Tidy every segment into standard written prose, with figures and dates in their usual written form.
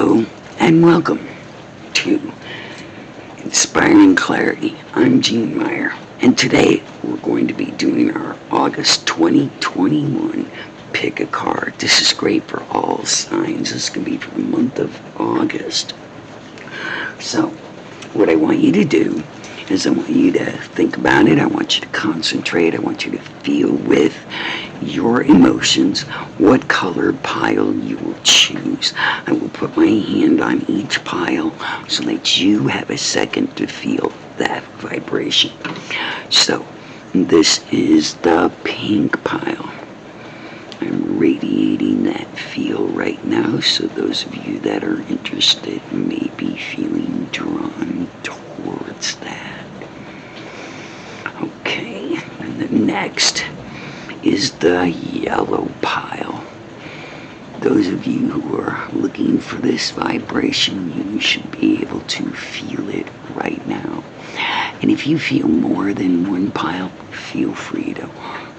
Hello and welcome to Inspiring Clarity. I'm Gene Meyer, and today we're going to be doing our August 2021 Pickacard. This is great for all signs. This can be for the month of August. So, what I want you to do is I want you to think about it. I want you to concentrate. I want you to feel with your emotions what colored pile you will choose. I will put my hand on each pile so that you have a second to feel that vibration. So, this is the pink pile. I'm radiating that feel right now, so those of you that are interested may be feeling drawn towards that. Okay, and the next is the yellow pile. Those of you who are looking for this vibration, you should be able to feel it right now. And if you feel more than one pile, feel free to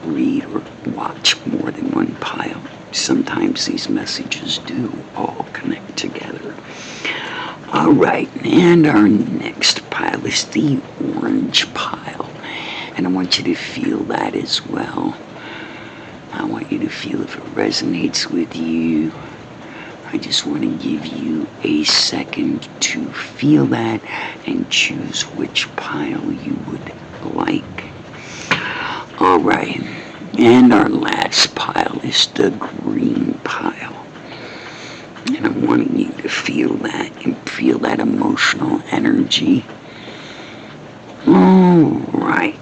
read or watch more than one pile. Sometimes these messages do all connect together. All right, and our next pile is the orange pile. And I want you to feel that as well. I want you to feel if it resonates with you. I just want to give you a second to feel that and choose which pile you would like. All right, and our last pile is the green pile. And I'm wanting you to feel that and feel that emotional energy. All right,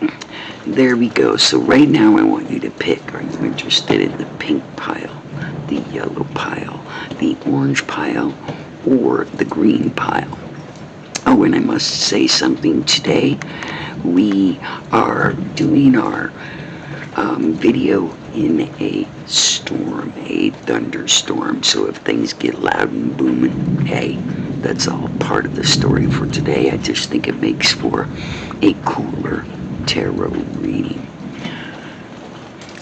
there we go. So right now I want you to pick. Are you interested in the pink pile, the yellow pile, the orange pile, or the green pile? Oh, and I must say something today. We are doing our video in a storm, a thunderstorm. So if things get loud and booming, hey, that's all part of the story for today. I just think it makes for a cooler tarot reading.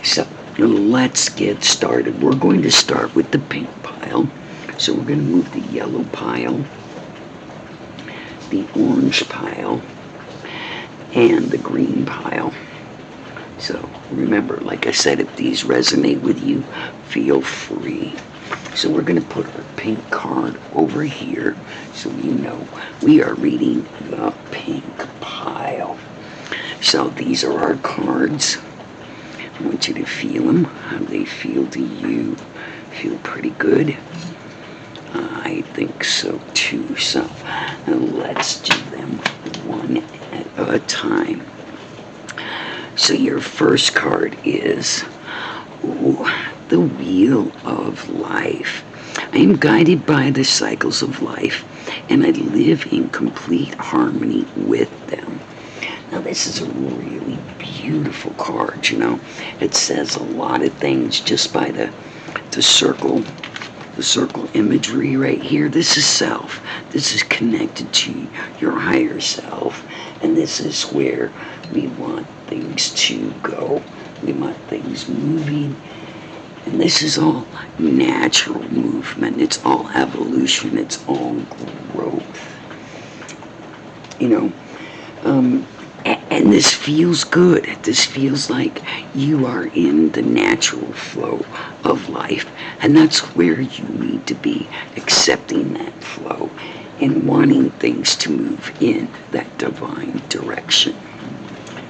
So let's get started. We're going to start with the pink pile. So we're going to move the yellow pile, the orange pile, and the green pile. So remember, like I said, if these resonate with you, feel free. So we're going to put our pink card over here so you know we are reading the pink pile. So these are our cards. I want you to feel them, how they feel to you. Feel pretty good? I think so too. So let's do them one at a time. So your first card is the Wheel of Life. I am guided by the cycles of life, and I live in complete harmony with them. Now this is a really beautiful card, you know. It says a lot of things just by the circle imagery right here. This is self. This is connected to your higher self, and this is where we want things to go. We want things moving. And this is all natural movement. It's all evolution. It's all growth. You know, and this feels good. This feels like you are in the natural flow of life. And that's where you need to be, accepting that flow and wanting things to move in that divine direction.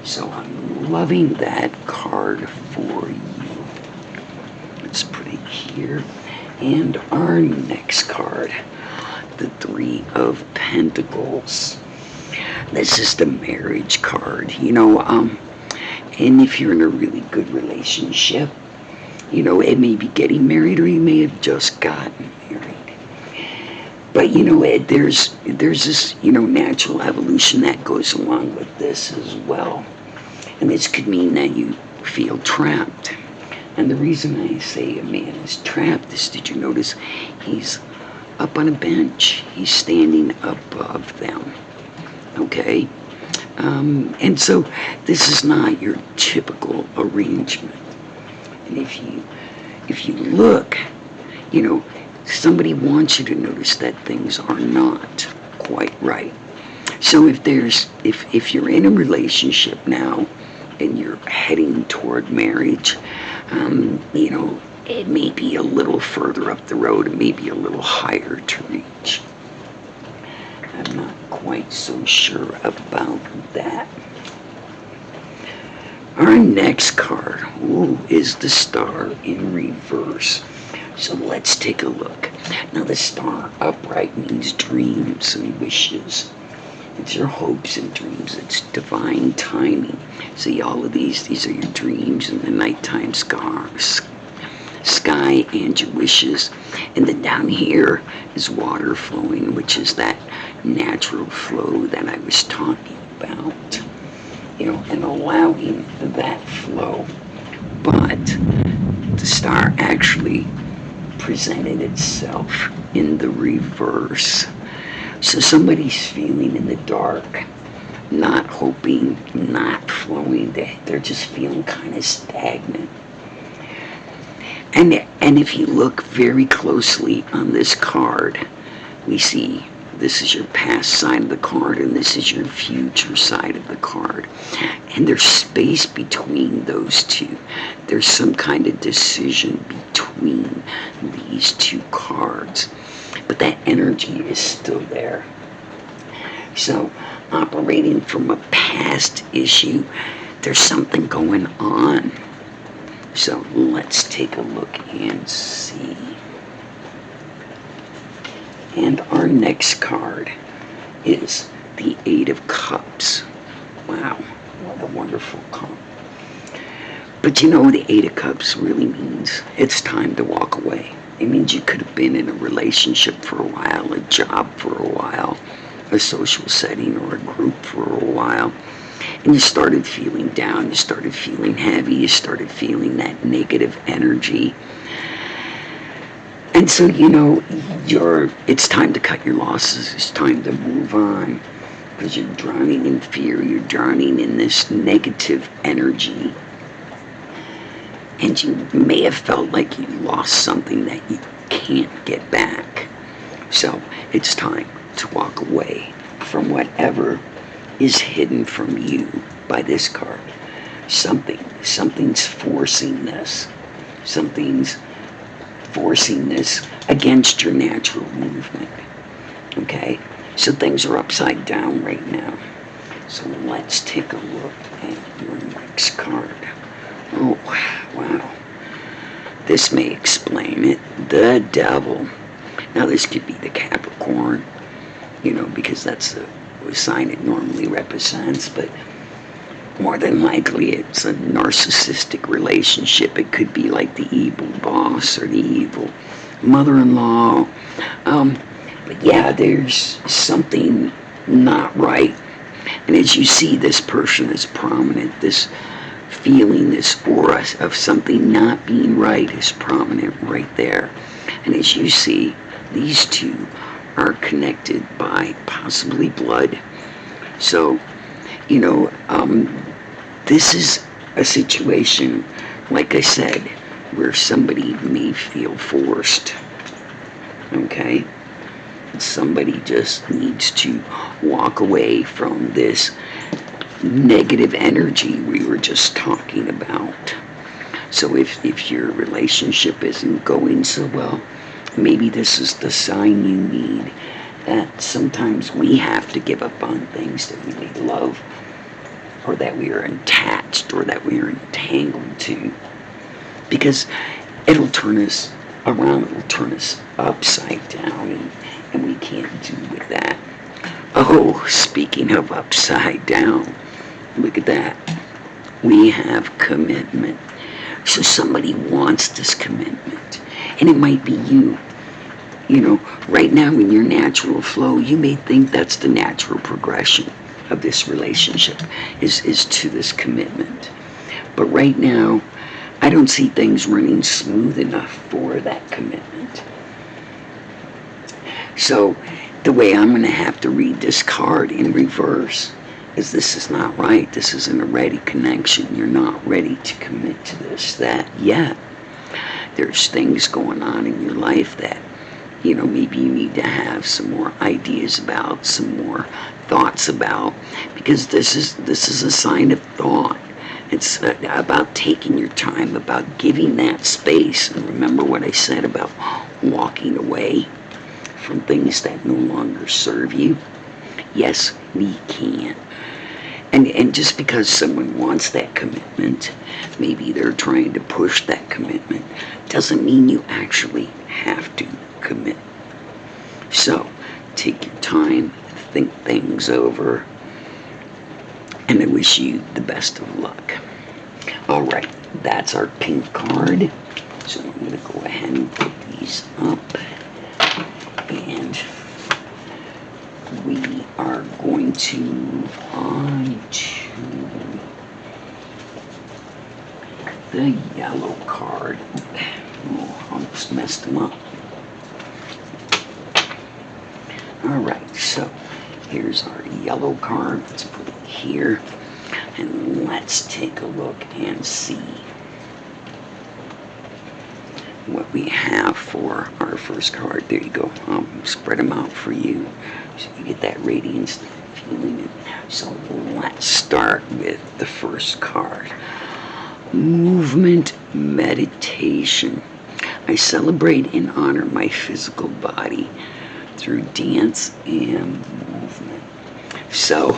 So I'm loving that card for you. Let's put it here. And our next card, the Three of Pentacles. This is the marriage card. You know, and if you're in a really good relationship, you know, it may be getting married or you may have just gotten married. But, you know, there's this, you know, natural evolution that goes along with this as well. And this could mean that you feel trapped. And the reason I say a man is trapped is, did you notice he's up on a bench? He's standing above them. Okay? And so this is not your typical arrangement. And if you look, you know, somebody wants you to notice that things are not quite right. So if you're in a relationship now and you're heading toward marriage, it may be a little further up the road, it may be a little higher to reach. I'm not quite so sure about that. Our next card, is the Star in reverse. So let's take a look. Now the star upright means dreams and wishes. It's your hopes and dreams. It's divine timing. See, all of these are your dreams in the nighttime sky and your wishes. And then down here is water flowing, which is that natural flow that I was talking about. And allowing that flow. But the star actually presented itself in the reverse. So somebody's feeling in the dark, not hoping, not flowing. They're just feeling kind of stagnant. And if you look very closely on this card, we see this is your past side of the card and this is your future side of the card. And there's space between those two. There's some kind of decision between these two cards. But that energy is still there. So, operating from a past issue, there's something going on. So, let's take a look and see. And our next card is the Eight of Cups. Wow, what a wonderful card. But the Eight of Cups really means it's time to walk away. It means you could have been in a relationship for a while, a job for a while, a social setting or a group for a while. And you started feeling down, you started feeling heavy, you started feeling that negative energy. And so, it's time to cut your losses. It's time to move on because you're drowning in fear. You're drowning in this negative energy. And you may have felt like you lost something that you can't get back. So it's time to walk away from whatever is hidden from you by this card. Something's forcing this. Something's forcing this against your natural movement. Okay? So things are upside down right now. So let's take a look at your next card. Oh, wow. This may explain it. The Devil. Now this could be the Capricorn, because that's the sign it normally represents, but more than likely it's a narcissistic relationship. It could be like the evil boss or the evil mother-in-law. But yeah, there's something not right. And as you see, this person is prominent. This feeling, this aura of something not being right is prominent right there. And as you see, these two are connected by possibly blood. So, this is a situation, like I said, where somebody may feel forced. Okay? Somebody just needs to walk away from this negative energy we were just talking about. So if your relationship isn't going so well, maybe this is the sign you need that sometimes we have to give up on things that we may love, or that we are attached, or that we are entangled to, because it'll turn us around, it'll turn us upside down, and we can't do with that. Oh, speaking of upside down, look at that. We have commitment. So somebody wants this commitment, and it might be you. Right now in your natural flow, you may think that's the natural progression of this relationship, is to this commitment. But right now, I don't see things running smooth enough for that commitment. So the way I'm going to have to read this card in reverse is this is not right. This isn't a ready connection. You're not ready to commit to that yet. There's things going on in your life that maybe you need to have some more ideas about, some more thoughts about, because this is a sign of thought. It's about taking your time, about giving that space. And remember what I said about walking away from things that no longer serve you? Yes, we can. And just because someone wants that commitment, maybe they're trying to push that commitment, doesn't mean you actually have to commit. So, take your time, think things over, and I wish you the best of luck. Alright, that's our pink card. So I'm going to go ahead and put these up. And we are going to move on to the yellow card. Oh, almost messed them up. Alright, so here's our yellow card. Let's put it here. And let's take a look and see what we have for our first card. There you go. Spread them out for you so you get that radiance feeling. So let's start with the first card. Movement meditation. I celebrate and honor my physical body through dance and movement. So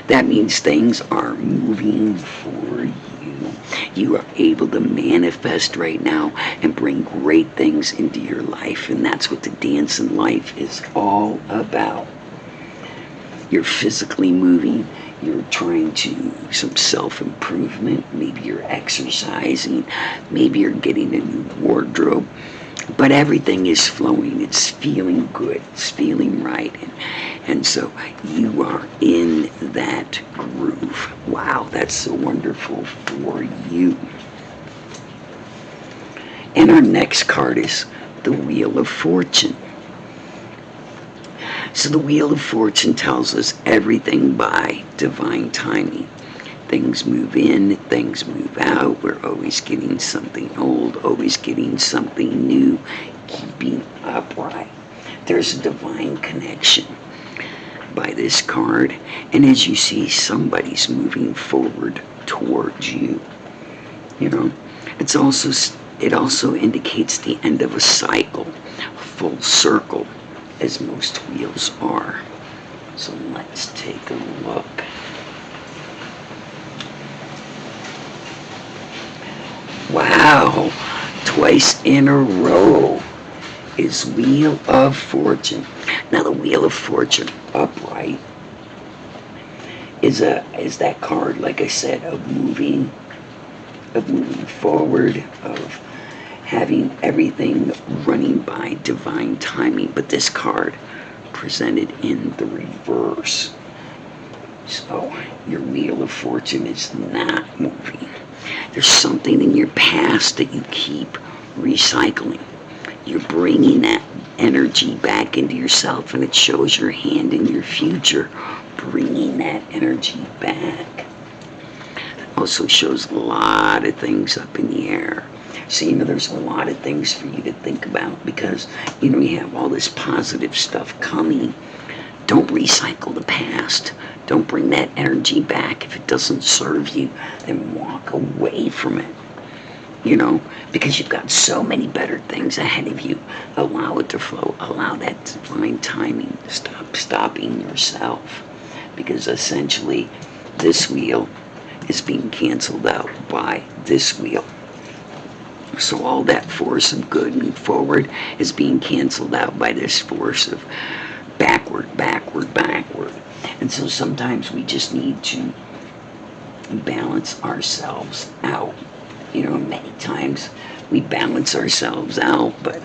that means things are moving for you. You are able to manifest right now and bring great things into your life. And that's what the dance in life is all about. You're physically moving. You're trying to some self-improvement. Maybe you're exercising. Maybe you're getting a new wardrobe. But everything is flowing. It's feeling good. It's feeling right. And so you are in that groove. Wow, that's so wonderful for you. And our next card is the Wheel of Fortune. So the Wheel of Fortune tells us everything by divine timing. Things move in, things move out. We're always getting something old, always getting something new, keeping upright. There's a divine connection by this card. And as you see, somebody's moving forward towards you. It also indicates the end of a cycle, full circle, as most wheels are. So let's take a look. Wow, twice in a row is Wheel of Fortune. Now the Wheel of Fortune upright is that card, like I said, of moving forward, of having everything running by divine timing. But this card presented in the reverse. So your Wheel of Fortune is not moving. There's something in your past that you keep recycling. You're bringing that energy back into yourself, and it shows your hand in your future, bringing that energy back. It also shows a lot of things up in the air. So, there's a lot of things for you to think about because, you have all this positive stuff coming. Don't recycle the past. Don't bring that energy back. If it doesn't serve you, then walk away from it. Because you've got so many better things ahead of you. Allow it to flow. Allow that divine timing. Stop stopping yourself. Because essentially, this wheel is being canceled out by this wheel. So all that force of good and forward is being canceled out by this force of backward, backward, backward. And so sometimes we just need to balance ourselves out. Many times we balance ourselves out, but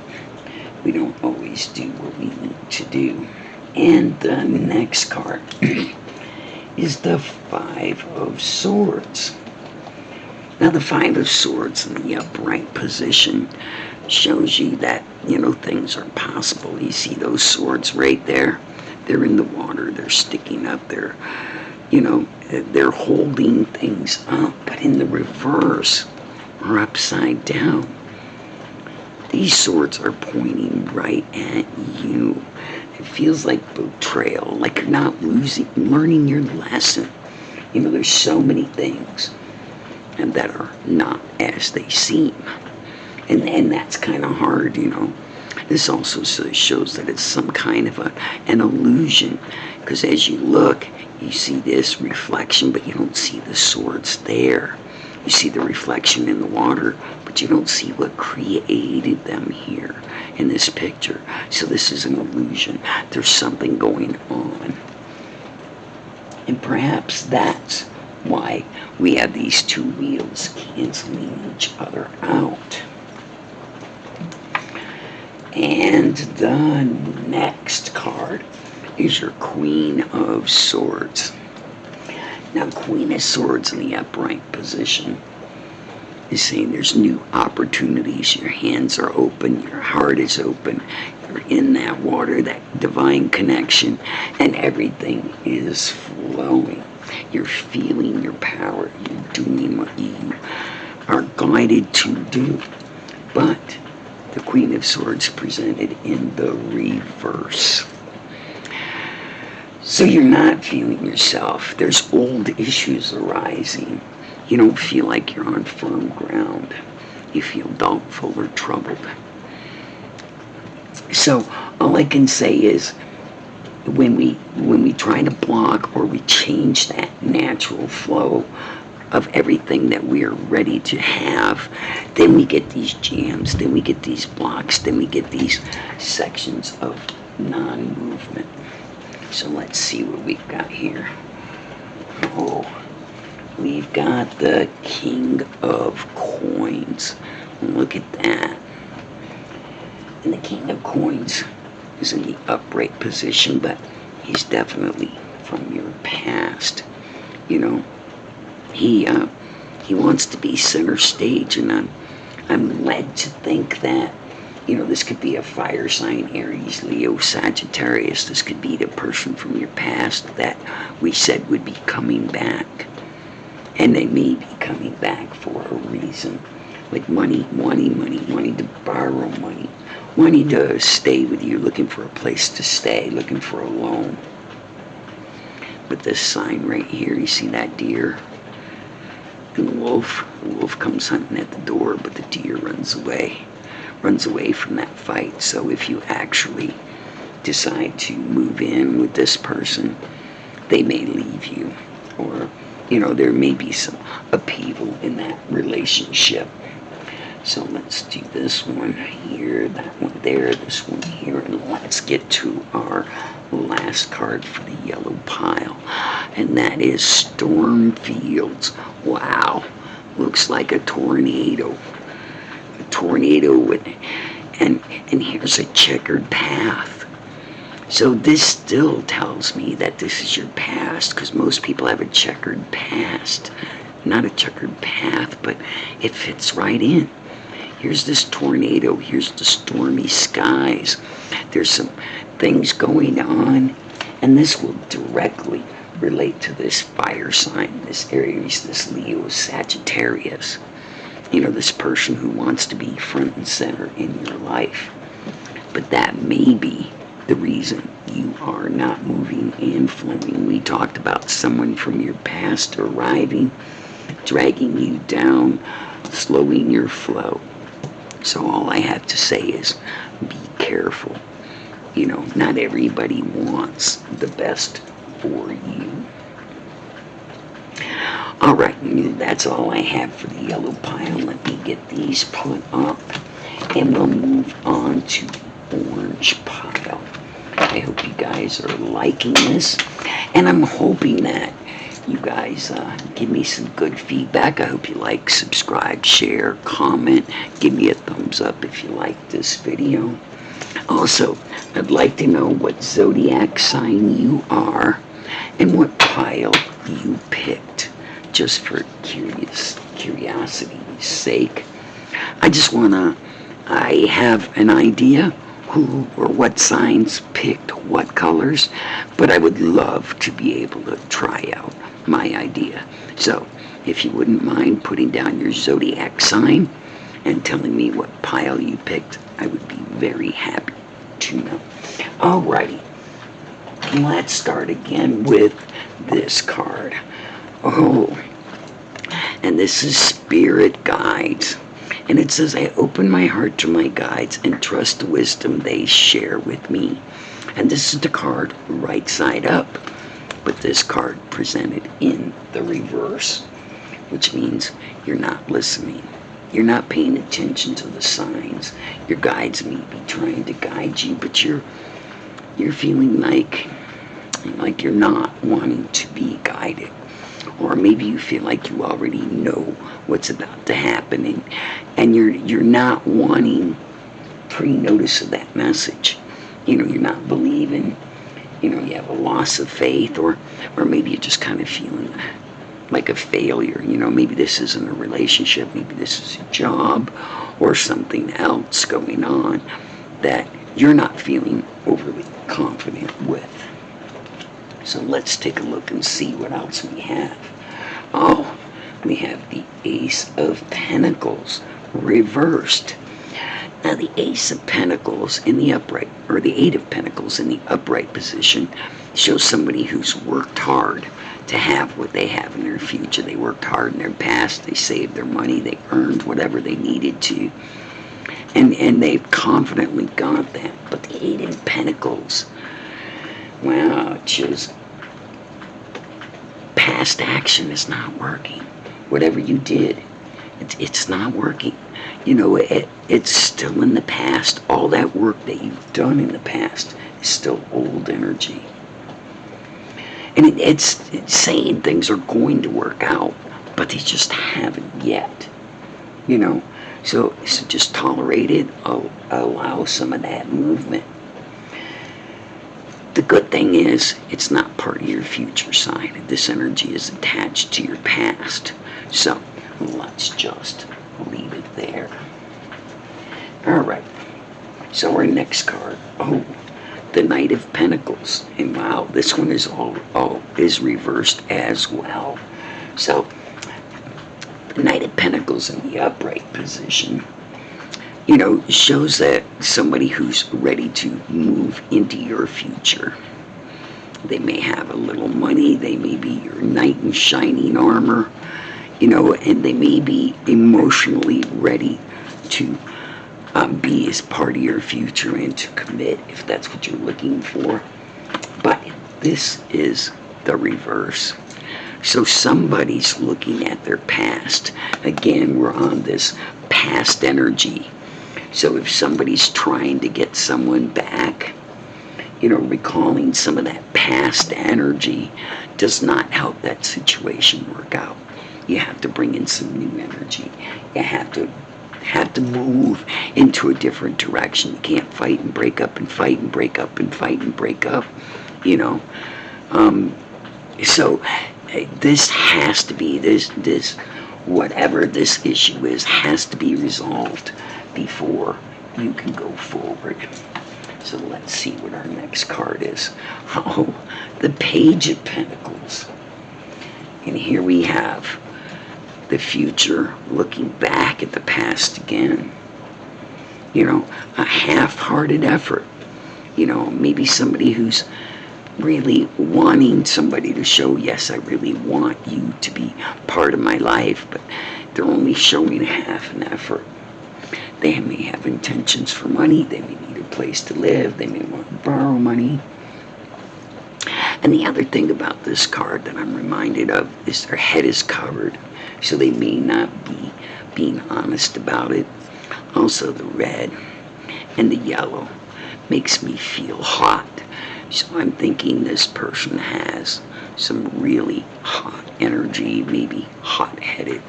we don't always do what we need to do. And the next card is the Five of Swords. Now the Five of Swords in the upright position shows you that, things are possible. You see those swords right there? They're in the water. They're sticking up. They're holding things up. But in the reverse, or upside down, These swords are pointing right at you. It feels like betrayal, like you're not learning your lesson. There's so many things and that are not as they seem. And that's kind of hard. This also shows that it's some kind of an illusion, because as you look, you see this reflection, but you don't see the swords there. You see the reflection in the water, but you don't see what created them here in this picture. So this is an illusion. There's something going on. And perhaps that's why we have these two wheels canceling each other out. And the next card is your Queen of Swords. Now, Queen of Swords in the upright position is saying there's new opportunities. Your hands are open, your heart is open, you're in that water, that divine connection, and everything is flowing. You're feeling your power, you're doing what you are guided to do. But the Queen of Swords presented in the reverse. So you're not feeling yourself. There's old issues arising. You don't feel like you're on firm ground. You feel doubtful or troubled. So all I can say is when we try to block or we change that natural flow of everything that we are ready to have, then we get these jams, then we get these blocks, then we get these sections of non-movement. So let's see what we've got here. Oh, we've got the King of Coins. Look at that. And the King of Coins is in the upright position, but he's definitely from your past. He wants to be center stage, and I'm led to think that this could be a fire sign, Aries, Leo, Sagittarius. This could be the person from your past that we said would be coming back. And they may be coming back for a reason. Like money to borrow money. Money to stay with you, looking for a place to stay, looking for a loan. But this sign right here, you see that deer? And the wolf comes hunting at the door, but the deer runs away from that fight. So if you actually decide to move in with this person, they may leave you, or there may be some upheaval in that relationship. So let's do this one here, that one there, this one here, and let's get to our last card for the yellow pile, and that is Storm Fields. Wow, looks like a tornado. And here's a checkered path. So this still tells me that this is your past, because most people have a checkered past, not a checkered path, but it fits right in. Here's this tornado, here's the stormy skies. There's some things going on, and this will directly relate to this fire sign, this Aries, this Leo, Sagittarius. This person who wants to be front and center in your life. But that may be the reason you are not moving and flowing. We talked about someone from your past arriving, dragging you down, slowing your flow. So all I have to say is be careful. Not everybody wants the best for you. All right, that's all I have for the yellow pile. Let me get these put up, and we'll move on to the orange pile. I hope you guys are liking this, and I'm hoping that you guys give me some good feedback. I hope you like, subscribe, share, comment, give me a thumbs up if you like this video. Also, I'd like to know what zodiac sign you are and what pile you picked, just for curiosity's sake. I have an idea who or what signs picked what colors, but I would love to be able to try out my idea. So if you wouldn't mind putting down your zodiac sign and telling me what pile you picked, I would be very happy to know. Alrighty, let's start again with this card. Oh, and this is Spirit Guides. And it says, I open my heart to my guides and trust the wisdom they share with me. And this is the card right side up, but this card presented in the reverse, which means you're not listening. You're not paying attention to the signs. Your guides may be trying to guide you, but you're feeling like you're not wanting to be guided. Or maybe you feel like you already know what's about to happen, and you're not wanting pre-notice of that message. You're not believing. You have a loss of faith, or maybe you're just kind of feeling like a failure. Maybe this isn't a relationship, maybe this is a job or something else going on that you're not feeling overly confident with. So let's take a look and see what else we have. Oh, we have the Ace of Pentacles reversed. Now the Ace of Pentacles in the upright, or the Eight of Pentacles in the upright position, shows somebody who's worked hard to have what they have in their future. They worked hard in their past, they saved their money, they earned whatever they needed to, and they've confidently got that. But the Eight of Pentacles, wow, it shows past action is not working. Whatever you did, it's not working. It's still in the past. All that work that you've done in the past is still old energy. And it's saying things are going to work out, but they just haven't yet. So just tolerate it, allow some of that movement. The good thing is, it's not part of your future sign. This energy is attached to your past. So, let's just leave it there. Alright, so our next card, the Knight of Pentacles. And wow, this one is is reversed as well. So, the Knight of Pentacles in the upright position, shows that somebody who's ready to move into your future. They may have a little money, they may be your knight in shining armor, and they may be emotionally ready to be as part of your future and to commit if that's what you're looking for. But this is the reverse. So somebody's looking at their past. Again, we're on this past energy. So if somebody's trying to get someone back, recalling some of that past energy does not help that situation work out. You have to bring in some new energy. You have to move into a different direction. You can't fight and break up and fight and break up and fight and break up, So this has to be, this whatever this issue is, has to be resolved before you can go forward. So let's see what our next card is. The Page of Pentacles. And here we have the future looking back at the past again. A half-hearted effort. Maybe somebody who's really wanting somebody to show, yes, I really want you to be part of my life, but they're only showing half an effort. They may have intentions for money, they may need a place to live, they may want to borrow money. And the other thing about this card that I'm reminded of is their head is covered, so they may not be being honest about it. Also, the red and the yellow makes me feel hot. So I'm thinking this person has some really hot energy, maybe hot-headed.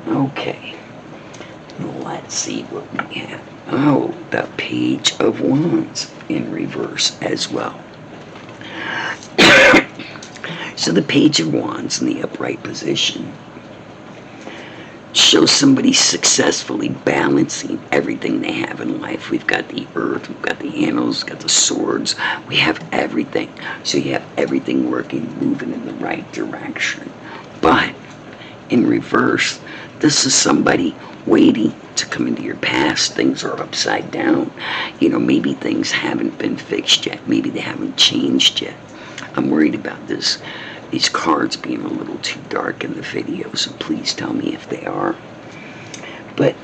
Okay, let's see what we have. The Page of Wands in reverse as well. So the Page of Wands in the upright position shows somebody successfully balancing everything they have in life. We've got the earth, we've got the animals, we've got the swords, we have everything. So you have everything working, moving in the right direction. But in reverse, this is somebody waiting to come into your past. Things are upside down. Maybe things haven't been fixed yet. Maybe they haven't changed yet. I'm worried about these cards being a little too dark in the video, so please tell me if they are. But,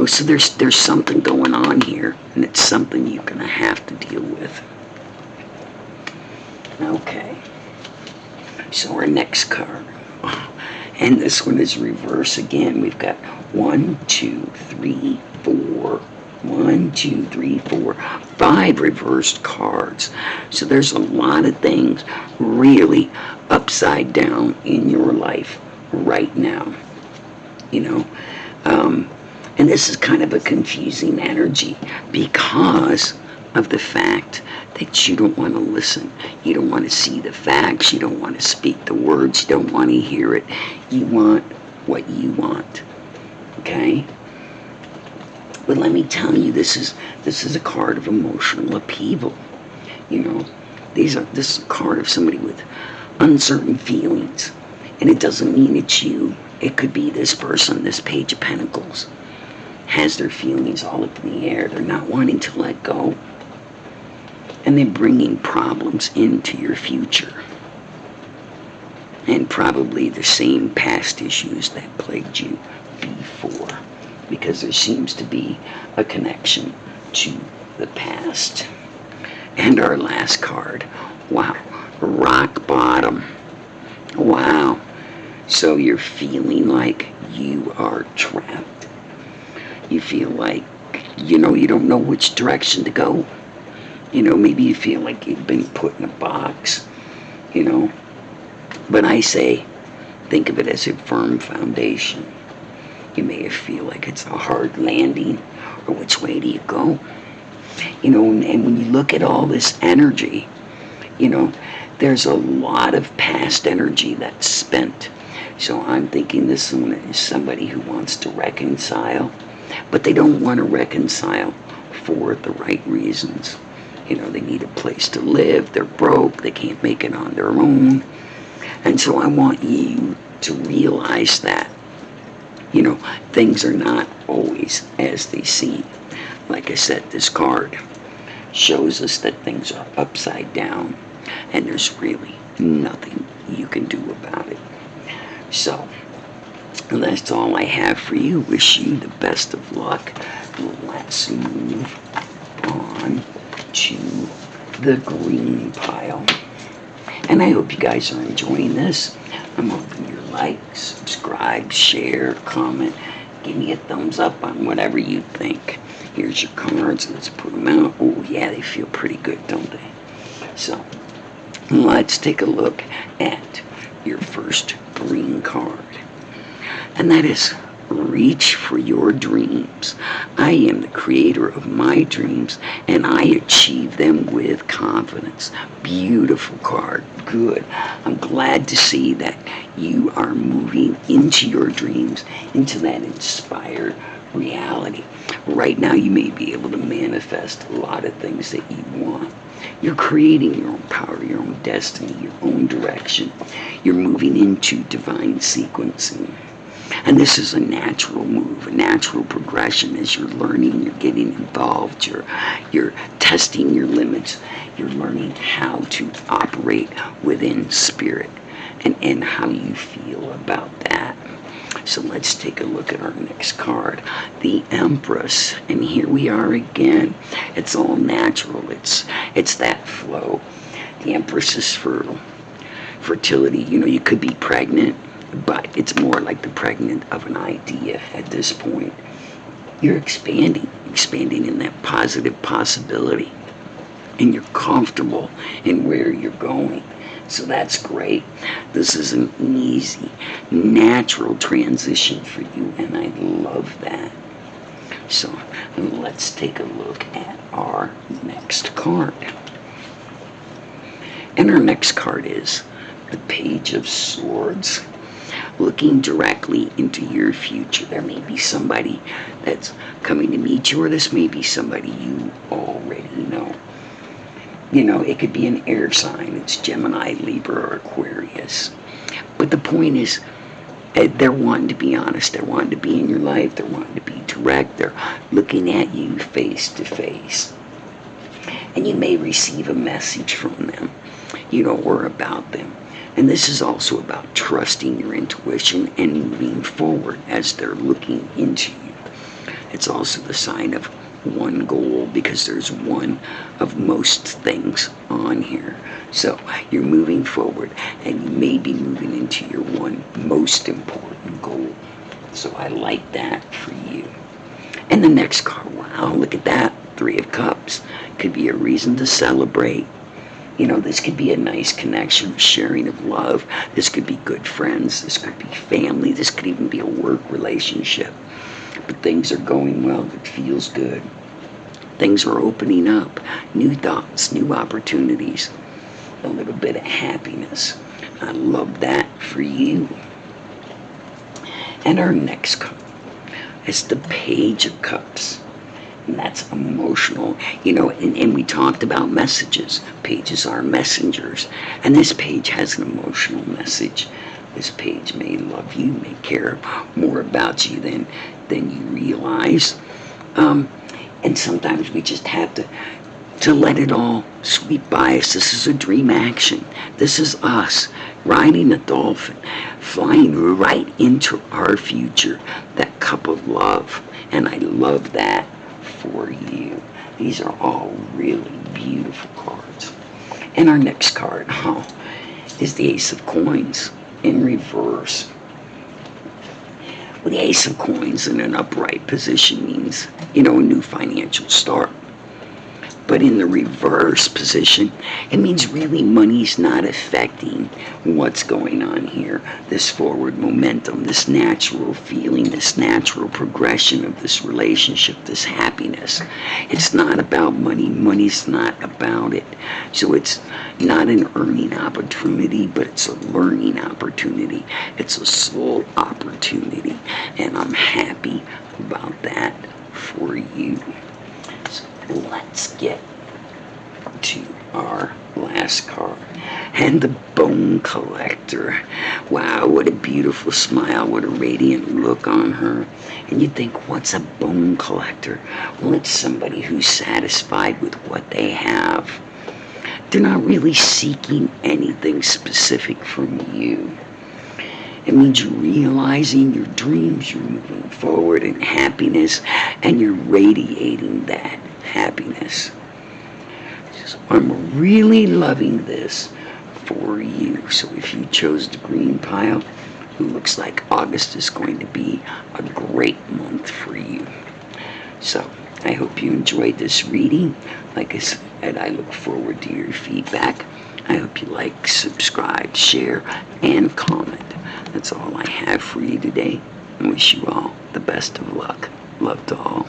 so there's something going on here, and it's something you're going to have to deal with. Okay. So our next card, and this one is reverse again. We've got 1, 2, 3, 4. 1, 2, 3, 4, 5 reversed cards. So there's a lot of things really upside down in your life right now. And this is kind of a confusing energy because of the fact that you don't want to listen. You don't want to see the facts. You don't want to speak the words. You don't want to hear it. You want what you want. Okay? But let me tell you, this is a card of emotional upheaval. This is a card of somebody with uncertain feelings. And it doesn't mean it's you. It could be this person, this Page of Pentacles, has their feelings all up in the air. They're not wanting to let go. And they're bringing problems into your future. And probably the same past issues that plagued you before. Because there seems to be a connection to the past. And our last card. Wow. Rock bottom. Wow. So you're feeling like you are trapped. You feel like, you don't know which direction to go. Maybe you feel like you've been put in a box. But I say, think of it as a firm foundation. You may feel like it's a hard landing, or which way do you go? And when you look at all this energy, there's a lot of past energy that's spent. So I'm thinking this one is somebody who wants to reconcile, but they don't want to reconcile for the right reasons. They need a place to live, they're broke, they can't make it on their own. And so I want you to realize that things are not always as they seem. Like I said, this card shows us that things are upside down and there's really nothing you can do about it. So, that's all I have for you. Wish you the best of luck. Let's move on to the green pile. And I hope you guys are enjoying this. I'm hoping you like, subscribe, share, comment. Give me a thumbs up on whatever you think. Here's your cards. Let's put them out. Oh, yeah, they feel pretty good, don't they? So, let's take a look at your first green card. And that is reach for your dreams. I am the creator of my dreams, and I achieve them with confidence. Beautiful card. Good. I'm glad to see that you are moving into your dreams, into that inspired reality. Right now, you may be able to manifest a lot of things that you want. You're creating your own power, your own destiny, your own direction. You're moving into divine sequencing. And this is a natural move, a natural progression as you're learning, you're getting involved, you're testing your limits, you're learning how to operate within spirit and how you feel about that. So let's take a look at our next card, the Empress. And here we are again. It's all natural. It's that flow. The Empress is fertile. Fertility, you could be pregnant, but it's more like the pregnant of an idea at this point. You're expanding in that positive possibility. And you're comfortable in where you're going. So that's great. This is an easy, natural transition for you, and I love that. So let's take a look at our next card. And our next card is the Page of Swords. Looking directly into your future. There may be somebody that's coming to meet you, or this may be somebody you already know. It could be an air sign. It's Gemini, Libra, or Aquarius. But the point is, They're wanting to be honest. They're wanting to be in your life. They're wanting to be direct. They're looking at you face to face. And you may receive a message from them, or about them. And this is also about trusting your intuition and moving forward as they're looking into you. It's also the sign of one goal, because there's one of most things on here. So you're moving forward, and you may be moving into your one most important goal. So I like that for you. And the next card, wow, look at that. 3 of Cups. Could be a reason to celebrate. This could be a nice connection, sharing of love. This could be good friends. This could be family. This could even be a work relationship. But things are going well. It feels good. Things are opening up. New thoughts, new opportunities. A little bit of happiness. I love that for you. And our next card is the Page of Cups. And that's emotional, and we talked about messages. Pages are messengers, and this page has an emotional message. This page may love you, may care more about you than you realize, and sometimes we just have to let it all sweep by us. This is a dream action. This is us riding a dolphin, flying right into our future, that cup of love, and I love that for you. These are all really beautiful cards. And our next card is the Ace of Coins in reverse. Well, the Ace of Coins in an upright position means, a new financial start. But in the reverse position, it means really money's not affecting what's going on here. This forward momentum, this natural feeling, this natural progression of this relationship, this happiness. It's not about money. Money's not about it. So it's not an earning opportunity, but it's a learning opportunity. It's a soul opportunity. And I'm happy about that for you. Let's get to our last card, and the Bone Collector. Wow, what a beautiful smile, what a radiant look on her. And you think, what's a bone collector? Well, it's somebody who's satisfied with what they have. They're not really seeking anything specific from you. It means you're realizing your dreams, you're moving forward in happiness, and you're radiating that happiness. So I'm really loving this for you. So if you chose the green pile, it looks like August is going to be a great month for you. So I hope you enjoyed this reading. Like I said, I look forward to your feedback. I hope you like, subscribe, share, and comment. That's all I have for you today. I wish you all the best of luck. Love to all.